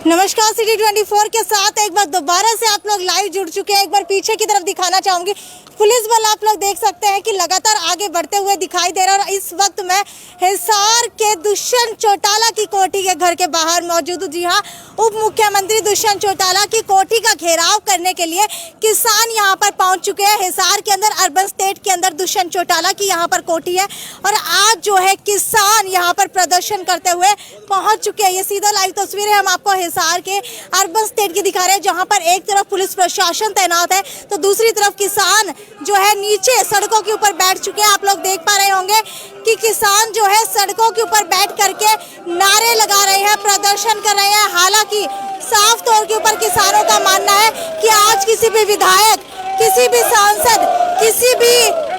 नमस्कार, सिटी 24 के साथ एक बार दोबारा से आप लोग लाइव जुड़ चुके हैं। एक बार पीछे की तरफ दिखाना चाहूंगी, पुलिस बल आप लोग देख सकते हैं कि लगातार आगे बढ़ते हुए दिखाई दे रहा है। और इस वक्त मैं हिसार के दुष्यंत चौटाला की कोठी के घर के बाहर मौजूद हूँ। जी हाँ, उप मुख्यमंत्री दुष्यंत चौटाला की कोठी का घेराव करने के लिए किसान यहाँ पर पहुँच चुके हैं। हिसार के अंदर अर्बन स्टेट के अंदर दुष्यंत चौटाला की यहाँ पर कोठी है और आज जो है किसान यहाँ पर प्रदर्शन करते हुए पहुँच चुके हैं। ये सीधा लाइव तस्वीरें हम आपको हिसार के अर्बन स्टेट की दिखा रहे हैं, जहाँ पर एक तरफ पुलिस प्रशासन तैनात है तो दूसरी तरफ किसान जो है नीचे सड़कों के ऊपर बैठ चुके हैं। आप लोग देख पा रहे होंगे कि किसान जो है सड़कों के ऊपर बैठ करके नारे लगा रहे हैं, प्रदर्शन कर रहे हैं। हालांकि साफ तौर के ऊपर किसानों का मानना है कि आज किसी भी विधायक, किसी भी सांसद, किसी भी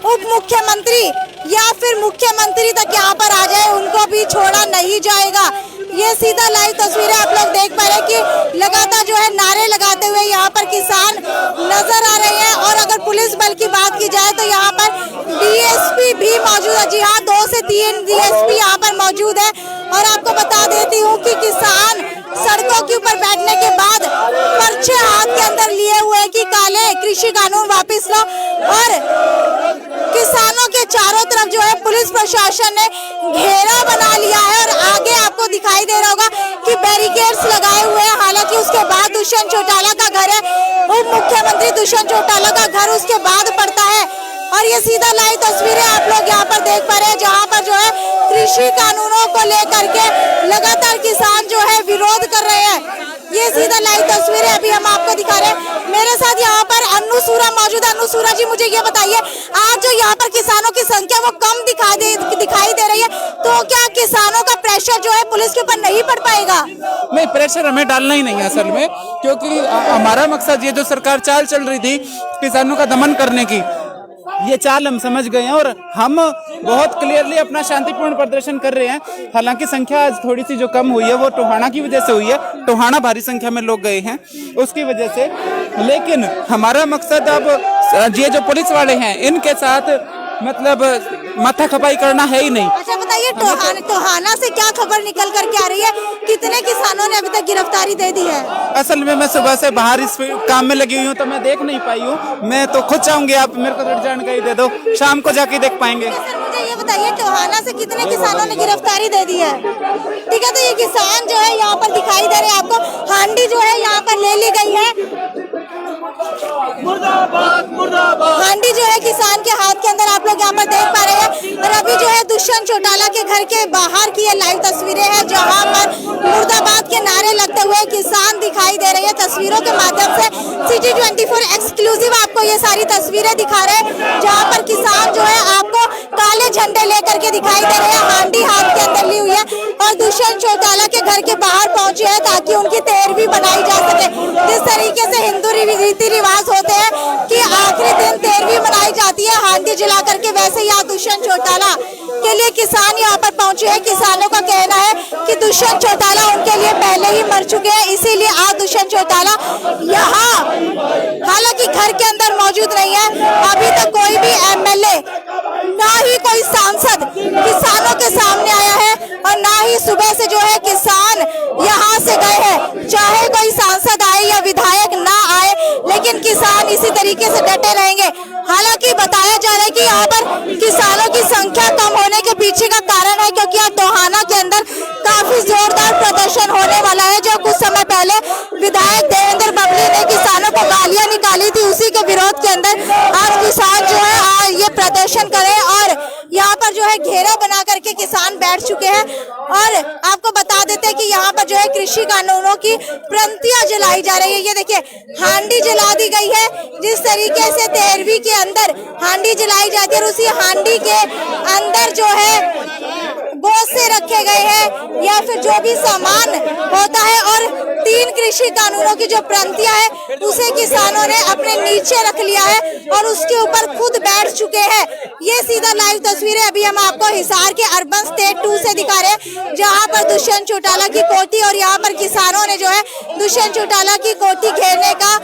उप मुख्यमंत्री या फिर मुख्यमंत्री तक यहाँ पर आ जाए, उनको भी छोड़ा नहीं जाएगा। ये सीधा लाइव तस्वीरें आप लोग देख पा रहे हैं कि लगातार जो है नारे लगाते हुए यहाँ पर किसान नजर आ रहे हैं। और अगर पुलिस बल की बात की जाए तो यहाँ पर डीएसपी भी मौजूद है। जी हाँ, 2 से 3 डीएसपी यहाँ पर मौजूद है। और आपको बता देती हूँ कि किसान सड़कों के ऊपर बैठने के बाद पर्चे हाथ के अंदर लिए हुए कि काले कृषि कानून वापस लो। और किसानों के चारों तरफ जो है पुलिस प्रशासन ने घेरा बना लिया है और आगे आपको दिखाई दे रहा होगा कि बैरिकेड्स लगाए हुए हैं। हालांकि उसके बाद दुष्यंत चौटाला का घर है, उप मुख्यमंत्री दुष्यंत चौटाला का घर उसके बाद पड़ता है। और ये सीधा लाइव तस्वीरें आप लोग यहाँ पर देख पा रहे हैं, जहाँ पर जो है कृषि कानूनों को लेकर के लगातार किसान जो है विरोध कर रहे हैं। ये सीधा लाइव तस्वीरें अभी हम आपको दिखा रहे हैं। मेरे साथ यहाँ पर अन्नू सूरा मौजूद है। अन्नू सूरा जी, मुझे ये बताइए, आज जो यहाँ पर किसानों की संख्या वो कम दिखाई दे रही है, तो क्या किसानों का प्रेशर जो है पुलिस के ऊपर नहीं पड़ पाएगा? नहीं, प्रेशर हमें डालना ही नहीं है असल में, क्योंकि हमारा मकसद ये जो सरकार चाल चल रही थी किसानों का दमन करने की, ये चाल हम समझ गए हैं और हम बहुत क्लियरली अपना शांतिपूर्ण प्रदर्शन कर रहे हैं। हालांकि संख्या आज थोड़ी सी जो कम हुई है वो टोहाना की वजह से हुई है। टोहाना भारी संख्या में लोग गए हैं उसकी वजह से, लेकिन हमारा मकसद अब ये जो पुलिस वाले हैं इनके साथ मतलब माथा खपाई करना है ही नहीं। अच्छा बताइए, टोहाना से क्या खबर निकल करके आ रही है? कितने किसानों ने अभी तक गिरफ्तारी दे दी है? असल में मैं सुबह से बाहर इस काम में लगी हुई हूँ तो मैं देख नहीं पाई हूँ। मैं तो खुद चाहूंगी आप मेरे को थोड़ी जानकारी दे दो, शाम को जाके देख पाएंगे। सर मुझे ये बताइए, टोहाना से कितने किसानों ने गिरफ्तारी दे दी है? ठीक है, तो ये किसान जो है यहाँ पर दिखाई दे रहे हैं आपको, हांडी जो है यहाँ पर ले ली गई है। हांडी जो है किसान के हाथ के अंदर आप लोग यहाँ पर देख पा रहे हैं। और अभी जो है दुष्यंत चौटाला के घर के बाहर की ये लाइव तस्वीरें हैं, जहाँ पर मुर्दाबाद के नारे लगते हुए किसान दिखाई दे रहे हैं। तस्वीरों के माध्यम से सिटी 24 एक्सक्लूसिव आपको ये सारी तस्वीरें दिखा रहे हैं, जहाँ पर किसान जो है आपको काले झंडे लेकर के दिखाई दे रहे हैं, हांडी हाथ के अंदर ली हुई है और दुष्यंत चौटाला के घर के बाहर पहुंचे हैं ताकि उनकी तेरहवीं बनाई जा सके। जिस तरीके से हिंदू रीति रिवाज होते हैं कि आखिरी दिन तेरहवीं मनाई जाती है हांडी जला करके, वैसे ही आज दुष्यंत चौटाला के लिए किसान यहाँ पर पहुंचे हैं। किसानों का कहना है कि दुष्यंत चौटाला उनके लिए पहले ही मर चुके हैं, इसीलिए आज दुष्यंत चौटाला यहाँ हालांकि घर के अंदर मौजूद नहीं है। अभी तक कोई भी एमएलए ना ही कोई सांसद किसानों के सामने आया है और ना ही सुबह से जो है किसान यहाँ से गए हैं। चाहे कोई सांसद आए या विधायक ना आए, लेकिन किसान इसी तरीके से डटे रहेंगे। हालांकि बताया जा रहा है कि यहाँ पर किसानों की संख्या कम होने के पीछे का कारण है क्योंकि यहाँ टोहाना के अंदर काफी जोरदार प्रदर्शन होने वाला है। जो कुछ समय पहले विधायक देवेंद्र बबली ने किसानों को गालियां निकाली थी, उसी के विरोध के अंदर आज किसान जो है आज ये प्रदर्शन करे और यहाँ पर जो है घेरा बना करके किसान बैठ चुके हैं। और आपको बता देते हैं कि यहाँ पर जो है कृषि कानूनों की प्रंतियां जलाई जा रही है। ये देखिए, हांडी जला दी गई है। जिस तरीके से तेरहवीं के अंदर हांडी जलाई जाती है और उसी हांडी के अंदर जो है गोसे रखे गए हैं या फिर जो भी सामान होता है, और 3 कृषि कानूनों की जो प्रंतियां है उसे किसानों ने अपने नीचे रख लिया है और उसके ऊपर खुद बैठ चुके हैं। ये सीधा लाइव तस्वीरें अभी हम आपको हिसार के अर्बन स्टेट 2 से दिखा रहे हैं, जहां पर दुष्यंत चौटाला की कोठी और यहाँ पर किसानों ने जो है दुष्यंत चौटाला की कोठी घेरने का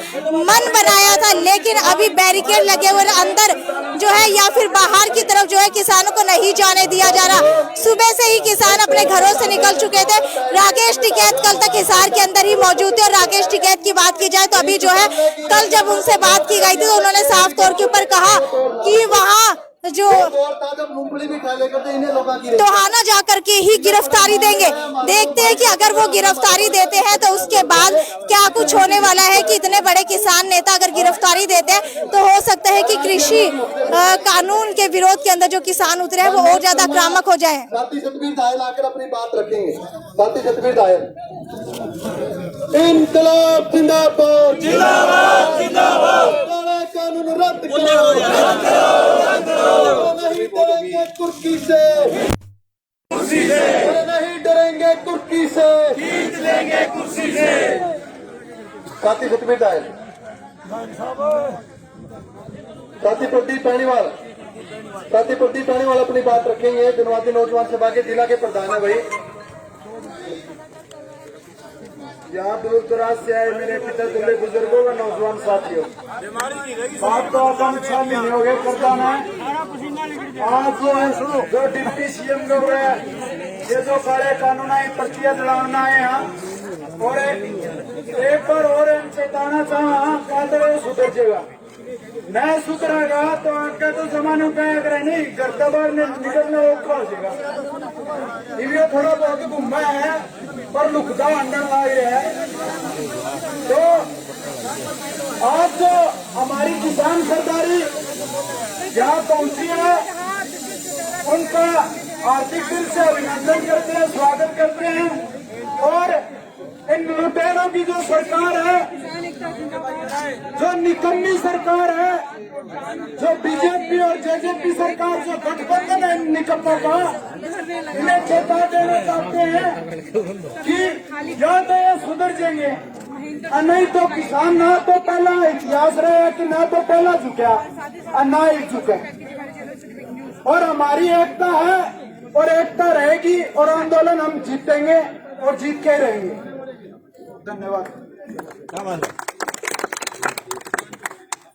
मन बनाया था, लेकिन अभी बैरिकेड लगे हुए अंदर जो है या फिर बाहर की तरफ जो है किसानों को नहीं जाने दिया जा रहा। सुबह से ही किसान अपने घरों से निकल चुके थे। राकेश टिकैत टिकैत कल तक हिसार के अंदर ही मौजूद थे। और राकेश टिकैत की बात की जाए तो अभी जो है कल जब उनसे बात की गई थी तो उन्होंने साफ तौर के ऊपर कहा कि वहाँ जो टोहाना जाकर के ही गिरफ्तारी देंगे। देखते हैं कि अगर वो गिरफ्तारी देते हैं तो उसके बाद क्या कुछ होने वाला है कि इतने बड़े किसान नेता अगर गिरफ्तारी देते हैं तो हो सकता है कि कृषि कानून के विरोध के अंदर जो किसान उतरे हैं वो और ज्यादा आक्रामक हो जाए। अपनी बात रखेंगे। इंकलाब जिंदाबाद, जिंदाबाद, जिंदाबाद। कानून रद्द करो, नहीं डरेंगे तुर्की से, नहीं डरेंगे तुर्की से, खींच लेंगे कुर्सी से। साथी सतबीर दायल, साथी प्रदीप पैणीवाल, साथी प्रदीप पैणीवाल अपनी बात रखेंगे। जनवादी नौजवान सभा के जिला के प्रधान है भाई। यहाँ दूर दराज से आए मेरे पिता दुल्हे बुजुर्गों व नौजवान साथियों, बात तो अब 6 महीने हो गए प्रधान है। आज जो डिप्टी सीएम लोग है ये जो काले कानून आए पर्चियां चलाना आए हैं और एक बार और चेताना चाह सुधर जाएगा, नहीं सुधरेगा तो आगे तो जमाने पे अगर नहीं घर का बाहर निकलना औखा हो जाएगा। ये थोड़ा बहुत घूमा है पर लुकदा अंदर लाग रहा है। तो आज जो हमारी किसान सरदारी यहाँ पहुंची है उनका हार्दिक दिल से अभिनंदन करते हैं, स्वागत करते हैं। और इन लुटेरों की जो सरकार है, जो निकम्मी सरकार है, जो बीजेपी और जेजेपी सरकार जो गठबंधन है निकम्मों का, इन्हें चेता देना चाहते हैं कि या तो ये सुधर जाएंगे और नहीं तो किसान ना तो पहला इतिहास रहे कि ना तो पहला झुका और ना ही झुके। और हमारी एकता है और एकता रहेगी और आंदोलन हम जीतेंगे और जीत के रहेंगे। धन्यवाद।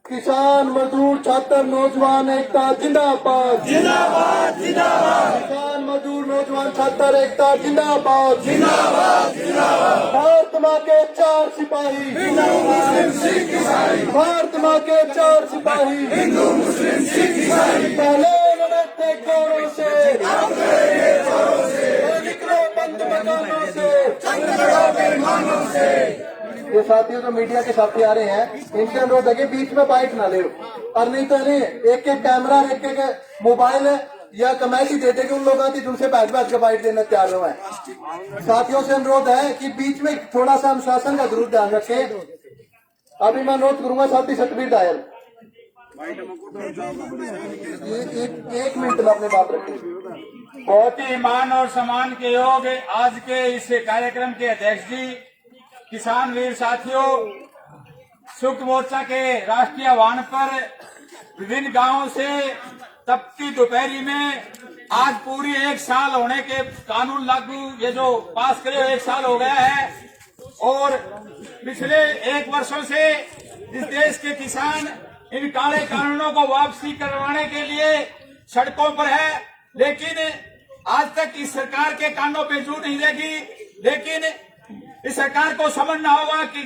किसान मजदूर छात्र नौजवान एकता जिंदाबाद, जिंदाबाद, जिंदाबाद। किसान मजदूर नौजवान छात्र एकता जिंदाबाद, जिंदाबाद, जिंदाबाद। भारत माँ के 4 सिपाही, हिंदू मुस्लिम सिख ईसाई। भारत माँ के 4 सिपाही, हिंदू मुस्लिम सिख ईसाई। पहले लड़े थे गौरव से, अब लड़ेंगे जोरों से। निकलो बंद मकानों से, चंद लड़ो बेईमानों से। ये साथियों जो मीडिया के साथी आ रहे हैं इनके अनुरोध है कि बीच में बाइट ना ले और नहीं तो नहीं एक एक कैमरा एक एक मोबाइल या कमेटी दे देंगे उन लोगों की जिनसे बैठ बैठ के बाइट देना तैयार हुआ है। साथियों से अनुरोध है कि बीच में थोड़ा सा अनुशासन का जरूर ध्यान रखें। अभी मैं अनुरोध करूंगा साथी सतबीर दायल, एक मिनट में अपनी बात रखें। बहुत ही मान और सम्मान के योग आज के इस कार्यक्रम के अध्यक्ष जी, किसान वीर साथियों, संयुक्त मोर्चा के राष्ट्रीय आह्वान पर विभिन्न गांवों से तपती दोपहरी में आज पूरी 1 साल होने के कानून लागू ये जो पास करे 1 साल हो गया है। और पिछले 1 वर्षों से इस देश के किसान इन काले कानूनों को वापसी करवाने के लिए सड़कों पर है, लेकिन आज तक इस सरकार के कानों पे जू नहीं लगी। लेकिन इस सरकार को समझना होगा कि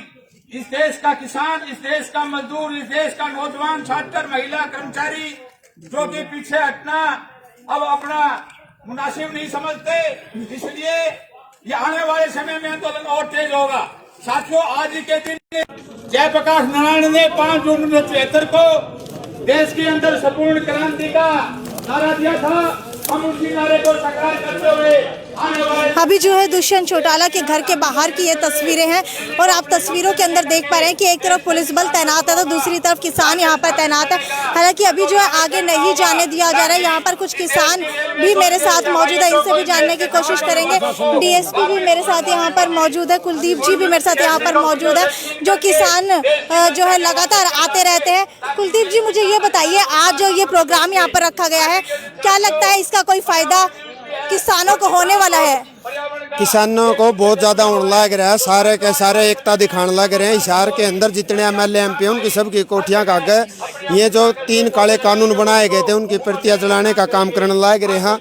इस देश का किसान, इस देश का मजदूर, इस देश का नौजवान, छात्र, महिला, कर्मचारी जो कि पीछे हटना अब अपना मुनासिब नहीं समझते, इसलिए ये आने वाले समय में आंदोलन और तेज होगा। साथियों, आज ही के दिन जयप्रकाश नारायण ने 5 जून 1973 को देश के अंदर संपूर्ण क्रांति का नारा दिया था। हम उसी नारे को साकार करते हुए आने वाले अभी जो है दुष्यंत चौटाला के घर के बाहर की ये तस्वीरें हैं और आप तस्वीरों के अंदर देख पा रहे हैं कि एक तरफ पुलिस बल तैनात है तो दूसरी तरफ किसान यहाँ पर तैनात है। हालांकि अभी जो है आगे नहीं जाने दिया जा रहा है। यहाँ पर कुछ किसान भी मेरे साथ मौजूद है, इनसे भी जानने की कोशिश करेंगे। डीएसपी भी मेरे साथ यहाँ पर मौजूद है, कुलदीप जी भी मेरे साथ यहाँ पर मौजूद है, जो किसान जो है लगातार आते रहते हैं। कुलदीप जी, मुझे ये बताइए, आज जो ये प्रोग्राम यहाँ पर रखा गया है, क्या लगता है इसका कोई फायदा किसानों को होने वाला है? किसानों को बहुत ज्यादा होने लग रहा है, सारे के सारे एकता दिखाने लग रहे हैं। हिसार के अंदर जितने एमएलए एमपी उनकी सबकी कोठियां का गए, ये जो 3 काले कानून बनाए गए थे उनकी प्रतियां चलाने का काम करने लग रहे हैं।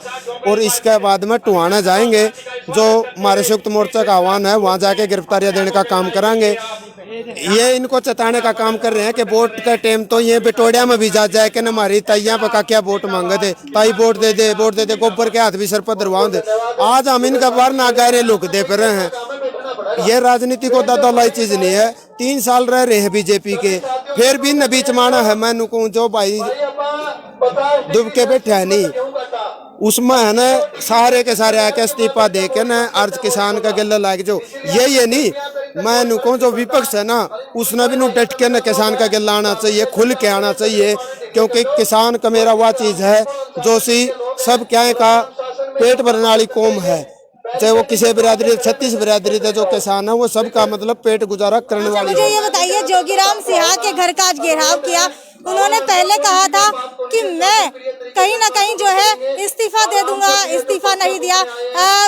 और इसके बाद में टोहाना जाएंगे जो हमारे संयुक्त मोर्चा का आह्वान है वहाँ जाके गिरफ्तारियां देने का काम करेंगे। ये इनको चताने का काम कर रहे हैं कि वोट का टाइम तो ये बिटोड़िया में भी जा जाए कि हमारी तैयां पर का क्या वोट मांगे थे, ताई वोट दे दे गोबर के हाथ भी सर पर धरवा दे। आज हम इनका बार ना गहरे लुक दे पर रहे हैं। ये राजनीति को दादालाई चीज नहीं है। 3 साल रह रहे हैं बीजेपी के, फिर भी न बीच माना है। मैं कहूँ जो भाई डूब के बैठे है नहीं उसमें है ना सारे के सारे आके इस्तीफा दे के ना अर्ज किसान का गला लाग जो ये नहीं। मैं कहूँ जो विपक्ष है ना उसने भी डट के ना किसान का गला आना चाहिए, खुल के आना चाहिए, क्योंकि किसान का मेरा वह चीज है जो सी सब क्या का पेट भरने वाली कौम है। चाहे वो किसी बिरादरी 36 बिरादरी थे जो किसान है वो सबका मतलब पेट गुजारा करने वाली। मुझे ये बताइए, जोगीराम सिन्हा के घर का आज घेराव किया, उन्होंने पहले कहा था कि मैं कहीं ना कहीं जो है इस्तीफा दे दूंगा, इस्तीफा नहीं दिया।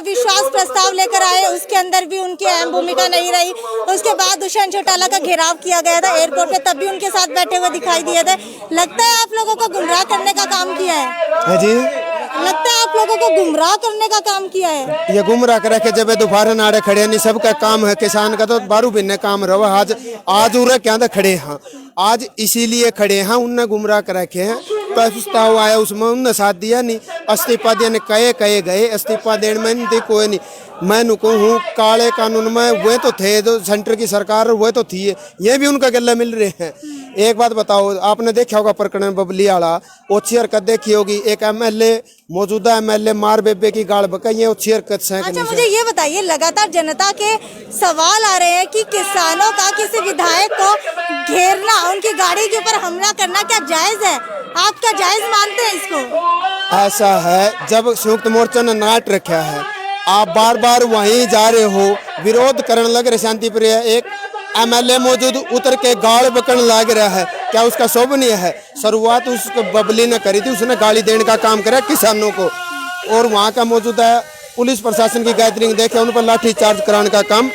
विश्वास प्रस्ताव लेकर आए, उसके अंदर भी उनकी अहम भूमिका नहीं रही। उसके बाद दुष्यंत चौटाला का घेराव किया गया था एयरपोर्ट पे, तब भी उनके साथ बैठे हुए दिखाई दिए थे। लगता है आप लोगों को गुमराह करने का काम किया है जी, लगता है आप लोगों को गुमराह करने का काम किया है। ये गुमराह करे के जब दोपहर नाड़े खड़े नहीं, सबका काम है। किसान का तो बारू भिन्न काम रहो। आज उरे क्या खड़े हैं, आज इसीलिए खड़े हैं। उनने गुमराह कर रखे हैं। प्रस्ताव आया उसमें उनने साथ दिया नहीं, इस्तीफा देने कहे गए, इस्तीफा देने में नहीं कोई नहीं। मैं कहूँ काले कानून में वे तो थे, जो सेंटर की सरकार वो तो थी, ये भी उनका गला मिल रहे हैं। एक बात बताओ, आपने देखा होगा प्रकरण बबली वाला, ओछी हरकत देखी होगी। एक एमएलए मौजूदा एमएलए मार बेबे की गाड़ बकाई ओछी हरकत से। अच्छा मुझे ये बताइए, लगातार जनता के सवाल आ रहे हैं कि किसानों का किसी विधायक को घेरना, उनकी गाड़ी के ऊपर हमला करना क्या जायज है? आप क्या जायज मानते हैं इसको? ऐसा है, जब संयुक्त मोर्चा ने नाट रखा है, आप बार बार वहीं जा रहे हो, विरोध करने लग रहे शांति प्रिय। एक एमएलए मौजूद उतर के गाड़ बकन लग रहा है, क्या उसका शोभनीय है? शुरुआत उस बबली ने करी थी, उसने गाड़ी देने का काम करा किसानों को, और वहाँ का मौजूदा पुलिस प्रशासन की गैदरिंग देखे उन पर लाठी चार्ज कराने का काम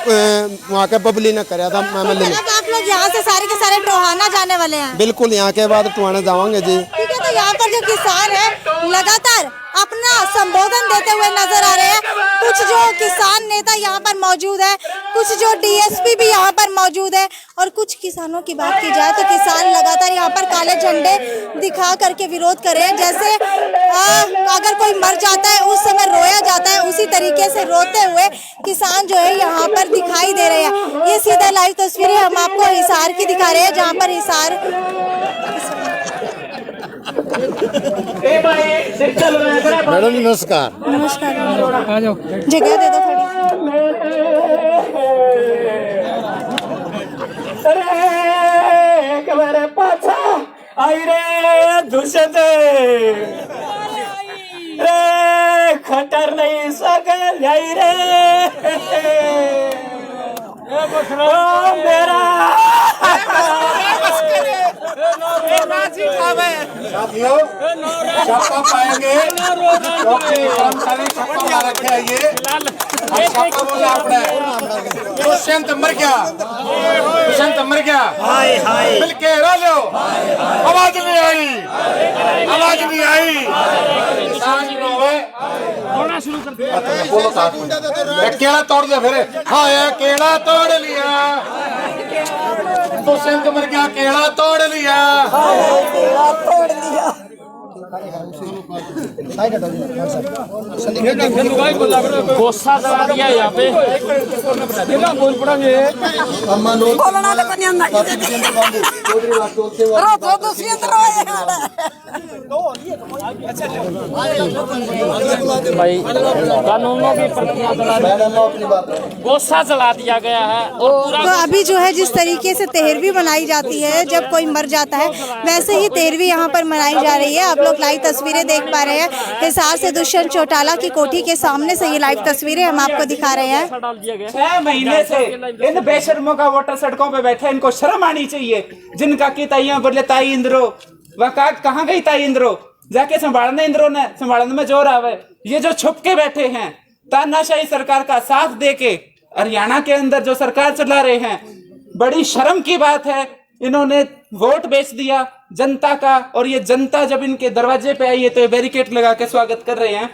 वहाँ के बबली ने कराया था एमएलए ने। आप लोग यहाँ से सारे के सारे टोहाना जाने वाले हैं? बिल्कुल, यहाँ के बाद टोहाना जावांगे जी। ठीक है, तो यहाँ पर जो किसान है लगातार अपना संबोधन देते हुए नजर आ रहे हैं। कुछ जो किसान नेता यहाँ पर मौजूद है, कुछ जो डीएसपी भी यहाँ पर मौजूद है, और कुछ किसानों की बात की जाए तो किसान लगातार यहाँ पर काले झंडे दिखा करके विरोध कर रहे हैं। जैसे अगर कोई मर जाता है उस समय रोया जाता है, उसी तरीके से रोते हुए किसान जो है यहाँ पर दिखाई दे रहे हैं। ये सीधा लाइव तस्वीरें हम आपको हिसार की दिखा रहे हैं, जहाँ पर हिसार। मैडम जी नमस्कार। नमस्कार, आ जाओ, जगह दे दो थोड़ी। अरे पाछा आई रे दुष्यंत रे, खटर नहीं सकल आई रे मेरा साथियों छापा पाएंगे, छापा रखे है ये छापा बोला आपने। दुष्यंत मर गया, दुष्यंत मर गया, मिल के रो लो। आवाज नहीं आई, आवाज नहीं आई। केला तोड़ दे फिर। हाँ ये केला तोड़ लिया, दुष्यंत मर गया, केला तोड़ लिया। गोसा दबा दिया यहाँ पे। बोल पड़ेंगे भाई, कानूनों की गोसा चला दिया गया है। तो अभी जो है जिस तरीके से तेरहवीं मनाई जाती है जब कोई मर जाता है, वैसे ही 13वीं यहाँ पर मनाई जा रही है। आप लोग लाइव तस्वीरें देख पा रहे हैं, हिसार से दुष्यंत चौटाला की कोठी के सामने से ये लाइव तस्वीरें हम आपको दिखा रहे हैं। 6 महीने से इन बेशर्मों का वोटर सड़कों पे बैठे, इनको शर्म आनी चाहिए। जिनका की ताइयां बोले ताई इंद्रो, वह कहाँ गई ताई इंद्रो? जाके संभालने इंद्रो ने, संभालने में जोर आवे। ये जो छुप के बैठे हैं, तानाशाही सरकार का साथ दे के हरियाणा के अंदर जो सरकार चला रहे हैं, बड़ी शर्म की बात है। इन्होंने वोट बेच दिया जनता का, और ये जनता जब इनके दरवाजे पे आई है तो ये बैरिकेड लगा के स्वागत कर रहे हैं।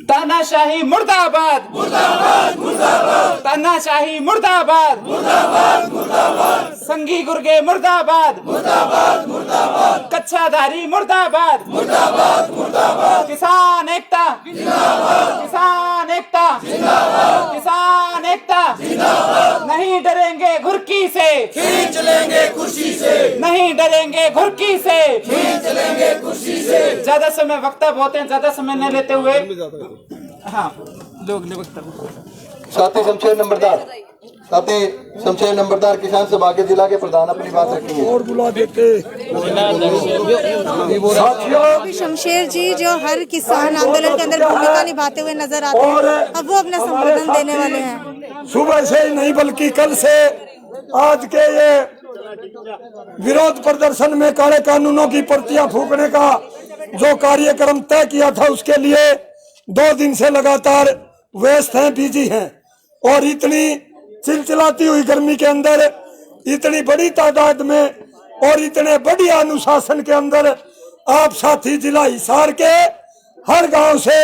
तानाशाही मुर्दाबाद, मुर्दाबाद मुर्दाबाद, तानाशाही मुर्दाबाद, मुर्दाबाद मुर्दाबाद, संघी गुर्गे मुर्दाबाद, मुर्दाबाद मुर्दाबाद, कच्छाधारी मुर्दाबाद, मुर्दाबाद मुर्दाबाद, किसान एकता जिंदाबाद, किसान एकता जिंदाबाद, किसान एकता जिंदाबाद, नहीं डरेंगे घुर्की से खींच लेंगे कुर्सी से, नहीं डरेंगे घुर्की से खींच लेंगे कुर्सी से। ज्यादा समय वक्ता बहुत है, ज्यादा समय न लेते हुए हाँ लोग साथी शमशेर नंबरदार, साथी शमशेर नंबरदार किसान सभा के जिला के प्रधान अपनी बात रखेंगे। और बुला देते अभी शमशेर जी जो हर किसान आंदोलन के अंदर भूमिका निभाते हुए नजर आते हैं, अब वो अपना संबोधन देने वाले हैं। सुबह से ही नहीं बल्कि कल से आज के ये विरोध प्रदर्शन में काले कानूनों की प्रतियां फूकने का जो कार्यक्रम तय किया था उसके लिए 2 दिन से लगातार व्यस्त हैं, बिजी हैं। और इतनी चिलचिलाती हुई गर्मी के अंदर इतनी बड़ी तादाद में और इतने बड़ी अनुशासन के अंदर आप साथी जिला हिसार के हर गांव से,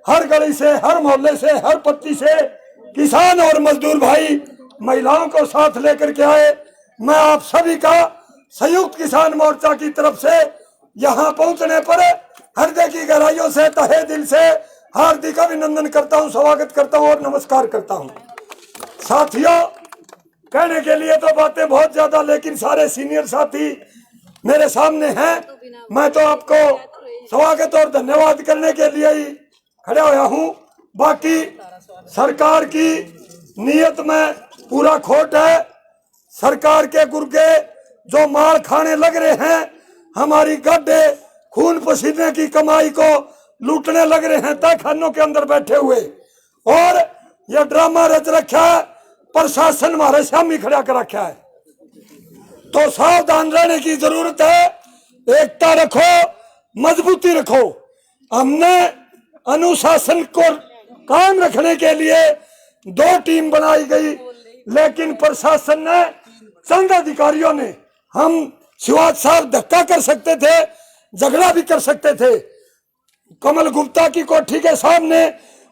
हर गली से, हर मोहल्ले से, हर पत्ती से किसान और मजदूर भाई महिलाओं को साथ लेकर के आए। मैं आप सभी का संयुक्त किसान मोर्चा की तरफ से यहाँ पहुँचने पर हृदय की गहराइयों से, तहे दिल से हार्दिक अभिनंदन करता हूँ, स्वागत करता हूँ और नमस्कार करता हूँ। साथियों, कहने के लिए तो बातें बहुत ज्यादा, लेकिन सारे सीनियर साथी मेरे सामने हैं। मैं तो आपको स्वागत और धन्यवाद करने के लिए ही खड़ा हुआ हूँ। बाकी सरकार की नीयत में पूरा खोट है। सरकार के गुर्गे जो मार खाने लग रहे हैं, हमारी गड्ढे खून पसीने की कमाई को लूटने लग रहे हैं तहखानों के अंदर बैठे हुए, और यह ड्रामा रच रखा है, प्रशासन हमारे सामने खड़ा कर रखा है। तो सावधान रहने की जरूरत है। एकता रखो, मजबूती रखो। हमने अनुशासन को कायम रखने के लिए 2 टीम बनाई गई, लेकिन प्रशासन ने, चंद अधिकारियों ने, हम शिवाज साहब धक्का कर सकते थे, झगड़ा भी कर सकते थे। कमल गुप्ता की कोठी के सामने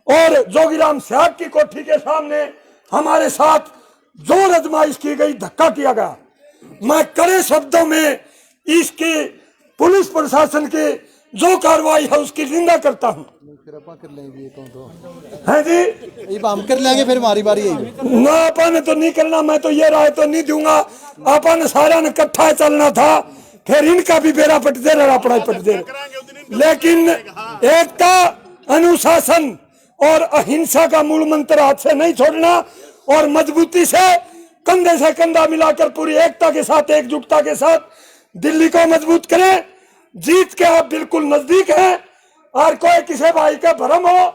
और जोगीराम सियाग की कोठी के सामने हमारे साथ जोर आजमाइश की गई, धक्का किया गया। मैं कड़े शब्दों में इसकी पुलिस प्रशासन की जो कार्रवाई है उसकी निंदा करता हूँ। है जी, हम कर लेंगे फिर हमारी बारी यही ना, अपन तो नहीं करना। मैं तो ये राय तो नहीं दूंगा। अपन सारा ने इकट्ठा चलना था, फिर इनका भी बेड़ा पट दे रहा, पढ़ाई पट दे। लेकिन एकता, अनुशासन और अहिंसा का मूल मंत्र हाथ से नहीं छोड़ना और मजबूती से कंधे से कंधा मिलाकर पूरी एकता के साथ, एकजुटता के साथ दिल्ली को मजबूत करें। जीत के आप बिल्कुल नजदीक हैं, और कोई किसी भाई का भ्रम हो,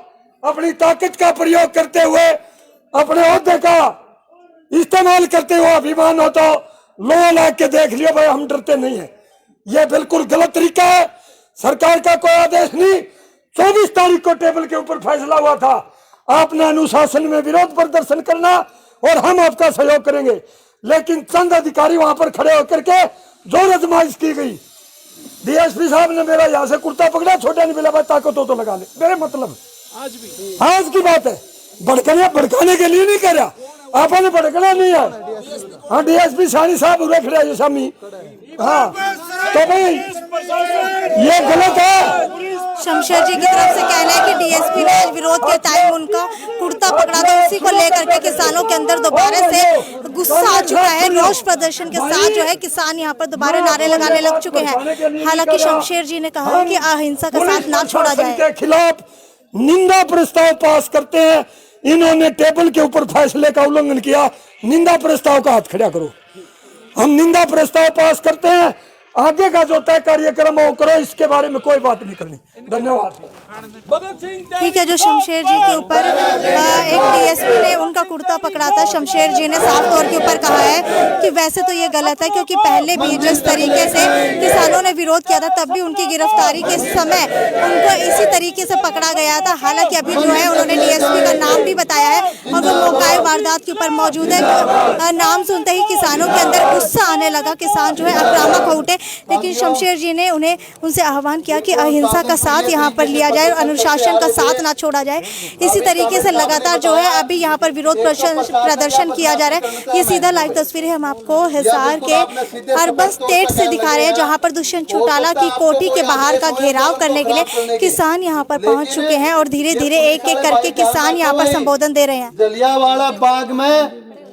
अपनी ताकत का प्रयोग करते हुए, अपने ओहदे का इस्तेमाल करते हुए अभिमान हो तो लो ला के देख लियो भाई, हम डरते नहीं है। ये बिल्कुल गलत तरीका है। सरकार का कोई आदेश नहीं, 24 तारीख को टेबल के ऊपर फैसला हुआ था आपने अनुशासन में विरोध प्रदर्शन करना और हम आपका सहयोग करेंगे। लेकिन चंद अधिकारी वहां पर खड़े होकर के जोर आजमाइश की गई। डीएसपी साहब ने मेरा यहाँ से कुर्ता पकड़ा, छोटा नहीं मिला, भाई ताकत हो तो लगा ले। मेरे मतलब आज की बात है, भड़काने के लिए नहीं कह रहा, आपने भड़कना नहीं है। हाँ, डीएसपी सानी साहब उरे खड़े हैं शामी। हाँ, तो भाई ये गलत है। शमशेर जी की तरफ से कहना है कि डीएसपी ने विरोध के टाइम उनका कुर्ता पकड़ा था, उसी को लेकर के किसानों के अंदर दोबारा से गुस्सा आ चुका है। रोष प्रदर्शन के साथ जो है किसान यहाँ पर दोबारा नारे लगाने लग चुके हैं। हालांकि शमशेर जी ने कहा कि अहिंसा का साथ ना छोड़ा जाए। के खिलाफ निंदा प्रस्ताव पास करते हैं। इन्होंने टेबल के ऊपर फैसले का उल्लंघन किया। निंदा प्रस्ताव का हाथ खड़ा करो। हम निंदा प्रस्ताव पास करते हैं, आगे का जो तय कार्यक्रम हो करो, इसके बारे में कोई बात नहीं करनी। धन्यवाद। ठीक है, जो शमशेर जी के ऊपर एक डीएसपी ने उनका कुर्ता पकड़ा था, शमशेर जी ने साफ तौर के ऊपर कहा है कि वैसे तो ये गलत है, क्योंकि पहले भी जिस तरीके से किसानों ने विरोध किया था तब भी उनकी गिरफ्तारी के समय उनको इसी तरीके से पकड़ा गया था। हालांकि अभी जो है उन्होंने डीएसपी का नाम भी बताया है और वो मौका वारदात के ऊपर मौजूद है। नाम सुनते ही किसानों के अंदर गुस्सा आने लगा, किसान जो है आक्रामक हो उठे, लेकिन शमशेर जी ने उनसे आह्वान किया कि अहिंसा का साथ यहाँ पर लिया जाए और अनुशासन का साथ ना छोड़ा जाए। इसी तरीके से लगातार जो है अभी यहाँ पर विरोध प्रदर्शन किया जा रहा है। ये सीधा लाइव तस्वीरें हम आपको हिसार के अर्बन स्टेट से दिखा रहे हैं, जहाँ पर दुष्यंत चौटाला की कोठी के बाहर का घेराव करने के लिए किसान यहाँ पर पहुँच चुके हैं और धीरे धीरे एक एक करके किसान यहाँ पर संबोधन दे रहे हैं। जलियांवाला बाग में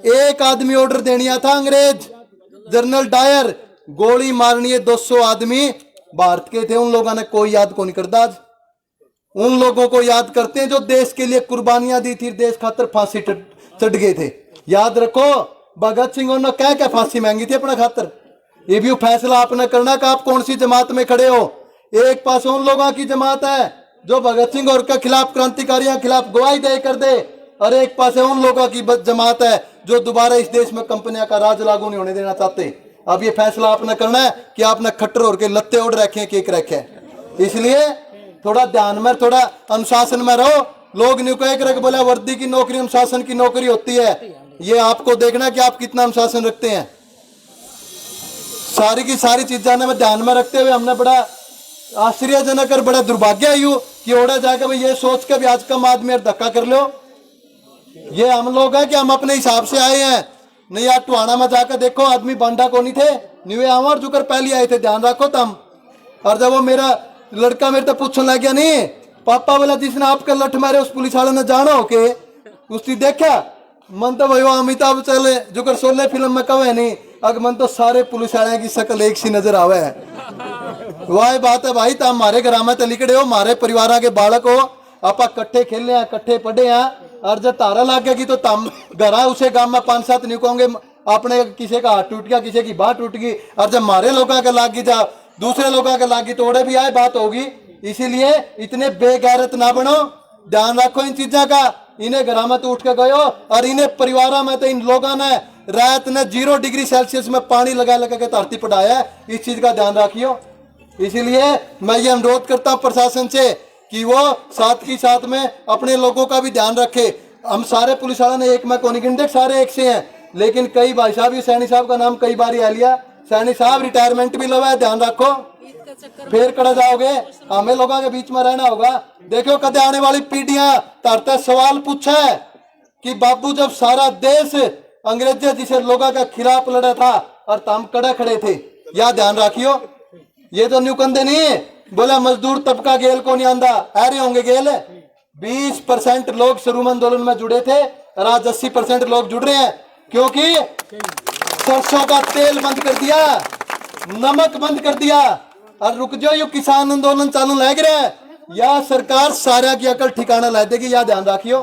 एक आदमी ऑर्डर देनिया था, अंग्रेज जनरल डायर, गोली मारनी है 200 आदमी भारत के थे, उन लोगों ने कोई याद को नहीं करता। आज उन लोगों को याद करते हैं जो देश के लिए कुर्बानियां दी थी, देश खातर फांसी चढ़ गए थे। याद रखो भगत सिंह ने क्या फांसी मांगी थी अपना खातर। ये भी फैसला आपने करना कि आप कौन सी जमात में खड़े हो। एक पास उन लोगों की जमात है जो भगत सिंह और के खिलाफ, क्रांतिकारियों के खिलाफ गवाही दे कर दे, और एक पास है उन लोगों की जमात है जो दोबारा इस देश में कंपनियों का राज लागू नहीं होने देना चाहते। अब ये फैसला आपने करना है कि आपने खट्टर और के लत्ते ओढ़ रखे हैं, केक रखे हैं। इसलिए थोड़ा ध्यान में, थोड़ा अनुशासन में रहो। लोग न्यू कह कर बोला वर्दी की नौकरी अनुशासन की नौकरी होती है, ये आपको देखना कि आप कितना अनुशासन रखते हैं। सारी की सारी चीजें में ध्यान में रखते हुए हमने बड़ा आश्चर्यजनक और बड़ा दुर्भाग्य यू कि ओढ़ा जाकर भाई ये सोच के भी आज कम आदमी धक्का कर लो। ये हम लोग हैं कि हम अपने हिसाब से आए हैं, नहीं यार टुहाना में जाकर देखो आदमी बांडा को नहीं थे, न्यू आवर जुकर पहले आए थे, ध्यान रखो तुम। और जब वो मेरा लड़का मेरे तो पूछने लग गया, नहीं पापा बोला जिसने आपका लठ मारे उस पुलिस वाले ने जानो के उसकी देखा मन तो भाई वो अमिताभ चले जुकर 16 फिल्म में कवे नहीं, अगर मन तो सारे पुलिस वाले की शक्ल एक सी नजर आवे है। वह बात है भाई, तुम हमारे घर में लिखड़े हो, हमारे परिवार के बालक हो, आप कट्ठे खेले हैं, कट्ठे पढ़े हैं, और जब तारा लग गया कि तो तम घर उसे गांव में 5-7 नहीं कहोगे अपने किसी का हाथ टूट गया, किसी की बात टूट गई, और जब हमारे लोगों के लागी जा दूसरे लोगों के लागी तोड़े भी आए बात होगी। इसीलिए इतने बेगैरत ना बनो, ध्यान रखो इन चीजों का। इन्हें घर में तो उठ के गयो और इन्हें परिवार में तो इन लोगों ने रात ने 0 डिग्री सेल्सियस में पानी लगा लगा के धरती पटाया है, इस चीज का ध्यान रखियो। इसीलिए मैं ये अनुरोध करता हूँ प्रशासन से कि वो साथ ही साथ में अपने लोगों का भी ध्यान रखे। हम सारे पुलिस वाले ने एक में कौन गिनते, सारे एक से हैं, लेकिन कई भाई साहब, सैनी साहब का नाम कई बार आ लिया, सैनी साहब रिटायरमेंट भी लगा है, ध्यान रखो फिर कड़ा जाओगे, हमें लोगों के बीच में रहना होगा। देखो कदे आने वाली पीढ़ियां तरते सवाल पूछा है कि बाबू जब सारा देश अंग्रेजी जिसे लोगों के खिलाफ लड़ा था और तम कड़े खड़े थे, या ध्यान रखियो। ये तो न्यू कंधे नहीं बोला मजदूर तबका गेल को नहीं आंदा, आ रहे होंगे गेल। 20% लोग शुरू आंदोलन में जुड़े थे और आज 80% लोग जुड़ रहे हैं, क्योंकि सरसों का तेल बंद कर दिया, नमक बंद कर दिया, और रुक जाओ ये किसान आंदोलन चालू लग रहा है, या सरकार सारा की अकल ठिकाना ला देगी, या ध्यान रखियो।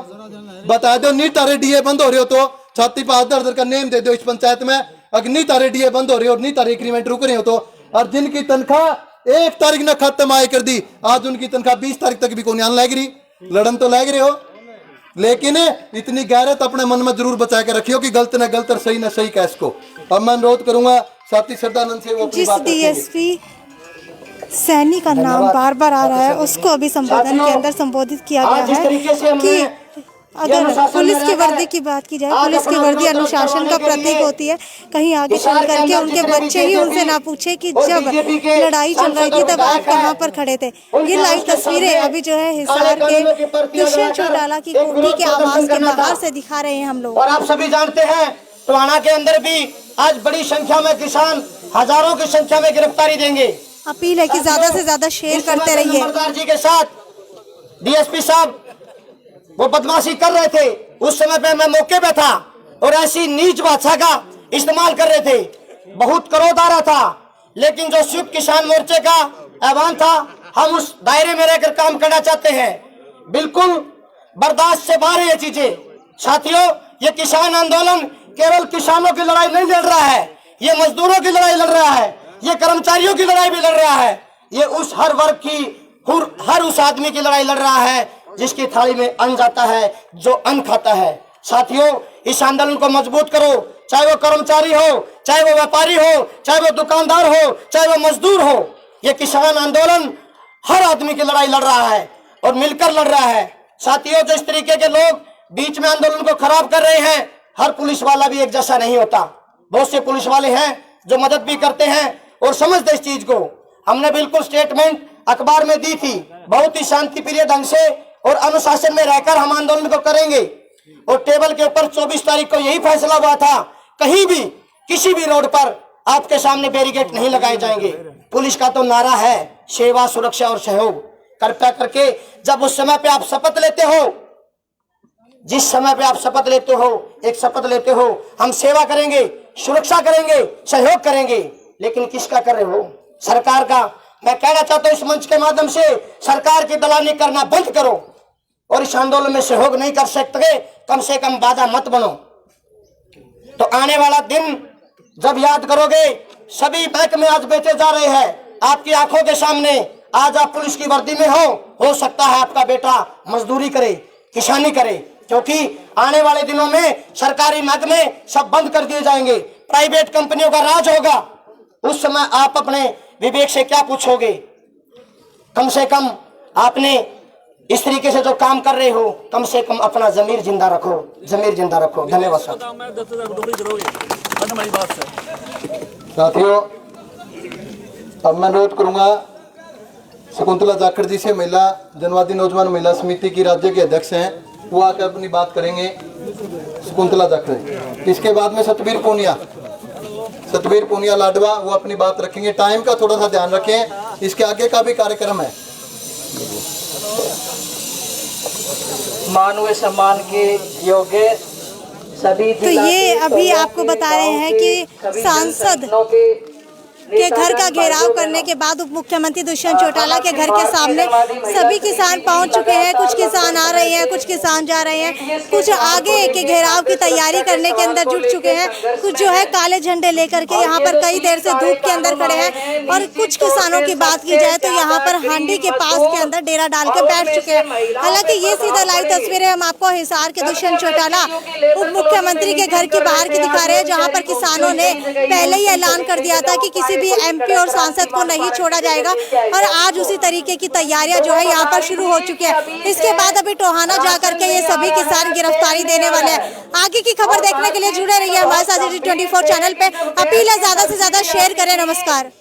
बता दो नहीं तारे डीए बंद हो रहे हो तो छाती पर दर का नेम दे दो इस पंचायत में, अगर नहीं तारे डीए बंद हो रहे हो, नहीं तारे इंक्रीमेंट रुक रहे हो तो, और जिनकी तनख्वाह 1 तारीख ने खत्म आए कर दी, आज उनकी तनख्वाह 20 तारीख तक भी कोई आने लग रही, लड़न तो लग रहे हो। लेकिन इतनी गैरत अपने मन में जरूर बचा के रखियो कि गलत न गलत और सही न सही कैस को। अब मैं अनुरोध करूंगा साथी श्रद्धानंद से वो अपनी जिस बात रखेंगे। डीएसपी सैनी का नाम बार बार आ रहा है उसको अभी संबोधन के अंदर संबोधित किया गया है कि अगर पुलिस की वर्दी की बात की जाए, पुलिस की वर्दी अनुशासन का प्रतीक होती है। कहीं आगे चल करके उनके बच्चे ही उनसे ना पूछे कि जब लड़ाई चल रही थी तब आप कहाँ पर खड़े थे। ये लाइव तस्वीरें अभी जो है हिसार के दुष्यंत चौटाला की कोठी के आवास के बाहर से दिखा रहे हैं हम लोग। और आप सभी जानते हैं टोहाना के अंदर भी आज बड़ी संख्या में किसान हजारों की संख्या में गिरफ्तारी देंगे। अपील है कि ज्यादा से ज्यादा शेयर करते रहिए। नंबरदार जी के साथ डीएसपी साहब वो बदमाशी कर रहे थे, उस समय पे मैं मौके पे था और ऐसी नीच भाषा का इस्तेमाल कर रहे थे, बहुत क्रोध आ रहा था। लेकिन जो संयुक्त किसान मोर्चे का आह्वान था, हम उस दायरे में रहकर काम करना चाहते हैं। बिल्कुल बर्दाश्त से बाहर है ये चीजें। साथियों, ये किसान आंदोलन केवल किसानों की लड़ाई नहीं लड़ रहा है, ये मजदूरों की लड़ाई लड़ रहा है, ये कर्मचारियों की लड़ाई भी लड़ रहा है, ये उस हर वर्ग की, हर उस आदमी की लड़ाई लड़ रहा है जिसकी थाली में अन्न जाता है, जो अन्न खाता है। साथियों, इस आंदोलन को मजबूत करो, चाहे वो कर्मचारी हो, चाहे वो व्यापारी हो, चाहे वो दुकानदार हो, चाहे वो मजदूर हो। ये किसान आंदोलन हर आदमी की लड़ाई लड़ रहा है और मिलकर लड़ रहा है। साथियों, जो इस तरीके के लोग बीच में आंदोलन को खराब कर रहे हैं, हर पुलिस वाला भी एक जैसा नहीं होता। बहुत से पुलिस वाले हैं जो मदद भी करते हैं और समझते इस चीज को। हमने बिल्कुल स्टेटमेंट अखबार में दी थी, बहुत ही शांति प्रिय ढंग से और अनुशासन में रहकर हम आंदोलन को करेंगे। और टेबल के ऊपर 24 तारीख को यही फैसला हुआ था, कहीं भी किसी भी रोड पर आपके सामने बैरिकेड नहीं लगाए जाएंगे। पुलिस का तो नारा है सेवा, सुरक्षा और सहयोग। कृपया करके जब उस समय पे आप शपथ लेते हो, जिस समय पे आप शपथ लेते हो, एक शपथ लेते हो, हम सेवा करेंगे, सुरक्षा करेंगे, सहयोग करेंगे, लेकिन किसका कर रहे हो? सरकार का। मैं कहना चाहता हूं इस मंच के माध्यम से, सरकार की दलाली करना बंद करो और इस आंदोलन में सहयोग नहीं कर सकते, कम से कम बाधा मत बनो। तो आने वाला दिन जब याद करोगे, सभी महकमे आज बेचे जा रहे हैं आपकी आंखों के सामने। आज आप पुलिस की वर्दी में हो सकता है आपका बेटा मजदूरी करे, किसानी करे, क्योंकि आने वाले दिनों में सरकारी महकमे सब बंद कर दिए जाएंगे, प्राइवेट कंपनियों का राज होगा। उस समय आप अपने विवेक से क्या पूछोगे? कम से कम आपने इस तरीके से जो काम कर रहे हो, कम से कम अपना जमीर जिंदा रखो, जमीर जिंदा रखो। धन्यवाद साथियों, अब मैं अनुरोध करूंगा शकुंतला जाखड़ जी से, महिला जनवादी नौजवान महिला समिति की राज्य के अध्यक्ष हैं, वो आकर अपनी बात करेंगे। शकुंतला जाखड़। इसके बाद में सतबीर पूनिया लाडवा, वो अपनी बात रखेंगे। टाइम का थोड़ा सा ध्यान रखें, इसके आगे का भी कार्यक्रम है। मान व सम्मान के योग्य सभी। तो ये अभी आपको बता रहे हैं कि सांसद के घर का घेराव करने के बाद उप मुख्यमंत्री दुष्यंत चौटाला के घर के सामने सभी किसान पहुंच चुके हैं। कुछ किसान आ रहे हैं, कुछ किसान जा रहे हैं, कुछ आगे के घेराव की तैयारी करने के अंदर जुट चुके हैं। कुछ जो है काले झंडे लेकर के यहाँ पर कई देर से धूप के अंदर खड़े हैं। और कुछ किसानों की बात की जाए तो यहाँ पर हांडी के पास के अंदर डेरा डाल के बैठ चुके हैं। हालांकि ये सीधा लाइव तस्वीरें हम आपको हिसार के दुष्यंत चौटाला उप मुख्यमंत्री के घर के बाहर की दिखा रहे हैं, जहाँ पर किसानों ने पहले ही ऐलान कर दिया था कि किसी भी एमपी और सांसद को नहीं छोड़ा जाएगा। और आज उसी तरीके की तैयारियां जो है यहाँ पर शुरू हो चुकी है। इसके बाद अभी टोहाना जा करके ये सभी किसान गिरफ्तारी देने वाले हैं। आगे की खबर देखने के लिए जुड़े रहिए हमारे साथ 24 चैनल पे। अपील है ज्यादा से ज्यादा शेयर करें। नमस्कार।